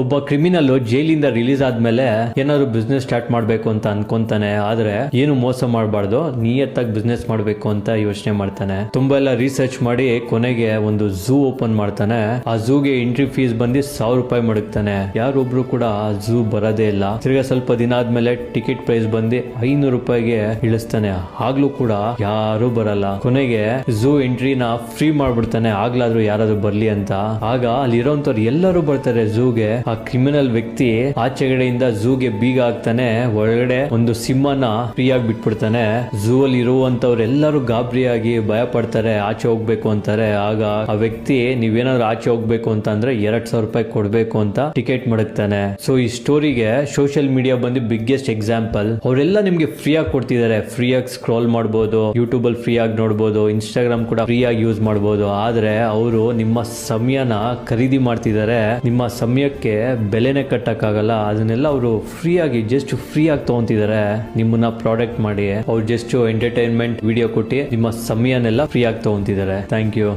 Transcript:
ಒಬ್ಬ ಕ್ರಿಮಿನಲ್ ಜೈಲಿಂದ ರಿಲೀಸ್ ಆದ್ಮೇಲೆ ಏನಾದ್ರು ಬಿಸ್ನೆಸ್ ಸ್ಟಾರ್ಟ್ ಮಾಡ್ಬೇಕು ಅಂತ ಅನ್ಕೊಂತಾನೆ. ಆದ್ರೆ ಏನು ಮೋಸ ಮಾಡಬಾರ್ದು, ನಿಯತ್ತಾಗಿ ಬಿಸ್ನೆಸ್ ಮಾಡ್ಬೇಕು ಅಂತ ಯೋಚನೆ ಮಾಡ್ತಾನೆ. ತುಂಬಾ ಎಲ್ಲ ರಿಸರ್ಚ್ ಮಾಡಿ ಕೊನೆಗೆ ಒಂದು ಝೂ ಓಪನ್ ಮಾಡ್ತಾನೆ. ಆ ಝೂಗೆ ಎಂಟ್ರಿ ಫೀಸ್ ಬಂದು 1000 ರೂಪಾಯಿ ಮಡಗ್ತಾನೆ. ಯಾರೊಬ್ರು ಕೂಡ ಆ ಝೂ ಬರೋದೇ ಇಲ್ಲ. ತಿರ್ಗಾ ಸ್ವಲ್ಪ ದಿನ ಆದ್ಮೇಲೆ ಟಿಕೆಟ್ ಪ್ರೈಸ್ ಬಂದು 500 ರೂಪಾಯಿಗೆ ಇಳಿಸ್ತಾನೆ. ಆಗ್ಲೂ ಕೂಡ ಯಾರು ಬರಲ್ಲ. ಕೊನೆಗೆ ಝೂ ಎಂಟ್ರಿನ ಫ್ರೀ ಮಾಡ್ಬಿಡ್ತಾನೆ, ಆಗ್ಲಾದ್ರೂ ಯಾರಾದ್ರೂ ಬರ್ಲಿ ಅಂತ. ಆಗ ಅಲ್ಲಿರೋಂಥವ್ರು ಎಲ್ಲರೂ ಬರ್ತಾರೆ ಝೂಗೆ. ಆ ಕ್ರಿಮಿನಲ್ ವ್ಯಕ್ತಿ ಆಚೆಗಡೆಯಿಂದ ಝೂಗೆ ಬೀಗ ಹಾಕ್ತಾನೆ, ಒಳಗಡೆ ಒಂದು ಸಿಂಹನ ಫ್ರೀ ಆಗಿ ಬಿಟ್ಬಿಡ್ತಾನೆ. ಝೂ ಅಲ್ಲಿ ಇರುವಂತವ್ರೆಲ್ಲರೂ ಗಾಬರಿಯಾಗಿ ಭಯ ಪಡ್ತಾರೆ, ಆಚೆ ಹೋಗ್ಬೇಕು ಅಂತಾರೆ. ಆಗ ಆ ವ್ಯಕ್ತಿ ನೀವೇನಾದ್ರು ಆಚೆ ಹೋಗ್ಬೇಕು ಅಂತ ಅಂದ್ರೆ 2000 ರೂಪಾಯಿ ಕೊಡ್ಬೇಕು ಅಂತ ಟಿಕೆಟ್ ಮಡಗ್ತಾನೆ. ಸೊ ಈ ಸ್ಟೋರಿಗೆ ಸೋಷಿಯಲ್ ಮೀಡಿಯಾ ಬಂದು ಬಿಗ್ಗೆಸ್ಟ್ ಎಕ್ಸಾಂಪಲ್. ಅವರೆಲ್ಲ ನಿಮ್ಗೆ ಫ್ರೀ ಆಗಿ ಕೊಡ್ತಿದ್ದಾರೆ, ಫ್ರೀ ಆಗಿ ಸ್ಕ್ರೋಲ್ ಮಾಡಬಹುದು, ಯೂಟ್ಯೂಬ್ ಅಲ್ಲಿ ಫ್ರೀ ಆಗಿ ನೋಡಬಹುದು, ಇನ್ಸ್ಟಾಗ್ರಾಮ್ ಕೂಡ ಫ್ರೀ ಆಗಿ ಯೂಸ್ ಮಾಡಬಹುದು. ಆದ್ರೆ ಅವರು ನಿಮ್ಮ ಸಮಯನ ಖರೀದಿ ಮಾಡ್ತಿದ್ದಾರೆ. ನಿಮ್ಮ ಸಮಯಕ್ಕೆ ಬೆಲೆನೆ ಕಟ್ಟಕ್ಕಾಗಲ್ಲ. ಅದನ್ನೆಲ್ಲ ಅವರು ಫ್ರೀ ಆಗಿ ತಗೊಂತಿದ್ದಾರೆ. ನಿಮ್ಮನ್ನ ಪ್ರಾಡಕ್ಟ್ ಮಾಡಿ ಅವ್ರು ಜಸ್ಟ್ ಎಂಟರ್ಟೈನ್ಮೆಂಟ್ ವಿಡಿಯೋ ಕೊಟ್ಟು ನಿಮ್ಮ ಸಮಯನೆಲ್ಲ ಫ್ರೀ ಆಗಿ ತಗೊಂತಿದ್ದಾರೆ. Thank you.